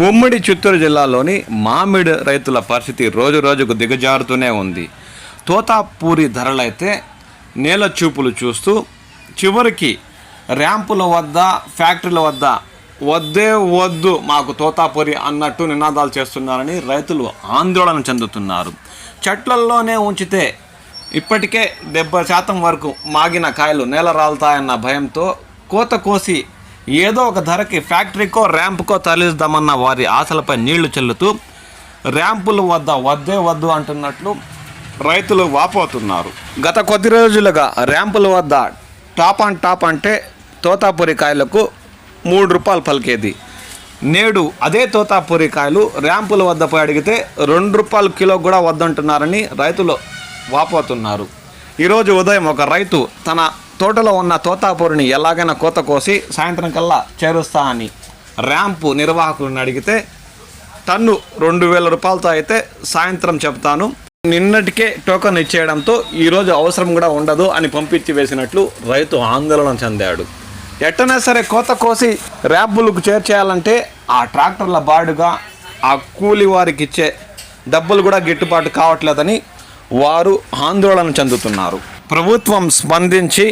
ఉమ్మడి చిత్తూరు జిల్లాలోని మామిడి రైతుల పరిస్థితి రోజు రోజుకు దిగజారుతూనే ఉంది. తోతాపూరి ధరలైతే నేల చూపులు చూస్తూ చివరికి ర్యాంపుల వద్ద ఫ్యాక్టరీల వద్ద వద్దే వద్దు మాకు తోతాపూరి అన్నట్టు నినాదాలు చేస్తున్నారని రైతులు ఆందోళన చెందుతున్నారు. చెట్లల్లోనే ఉంచితే ఇప్పటికే 70% వరకు మాగిన కాయలు నేల రాలుతాయన్న భయంతో కోత కోసి ఏదో ఒక ధరకి ఫ్యాక్టరీకో ర్యాంపుకో తరలిద్దామన్న వారి ఆశలపై నీళ్లు చల్లుతూ ర్యాంపుల వద్ద వద్దే వద్దు అంటున్నట్లు రైతులు వాపోతున్నారు. గత కొద్ది రోజులుగా ర్యాంపుల వద్ద టాప్ అండ్ టాప్ అంటే తోతాపూరి కాయలకు 3 రూపాయలు పలికేది. నేడు అదే తోతాపూరి కాయలు ర్యాంపుల వద్ద పోయి అడిగితే 2 రూపాయలు కిలో కూడా వద్దంటున్నారని రైతులు వాపోతున్నారు. ఈరోజు ఉదయం ఒక రైతు తన తోటలో ఉన్న తోతాపూరిని ఎలాగైనా కోత కోసి సాయంత్రం కల్లా చేరుస్తా అని ర్యాంపు నిర్వాహకులను అడిగితే టన్ను 2,000 రూపాయలతో అయితే సాయంత్రం చెప్తాను, నిన్నటికే టోకన్ ఇచ్చేయడంతో ఈరోజు అవసరం కూడా ఉండదు అని పంపించి వేసినట్లు రైతు ఆందోళన చెందాడు. ఎట్టనే సరే కోత కోసి ర్యాంపులకు చేర్చేయాలంటే ఆ ట్రాక్టర్ల బాడుగా ఆ కూలి వారికి ఇచ్చే డబ్బులు కూడా గిట్టుబాటు కావట్లేదని వారు ఆందోళన చెందుతున్నారు. ప్రభుత్వం స్పందించి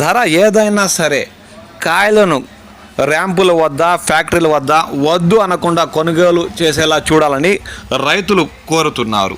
ధర ఏదైనా సరే కాయలను ర్యాంపుల వద్ద ఫ్యాక్టరీల వద్ద వద్దు అనకుండా కొనుగోలు చేసేలా చూడాలని రైతులు కోరుతున్నారు.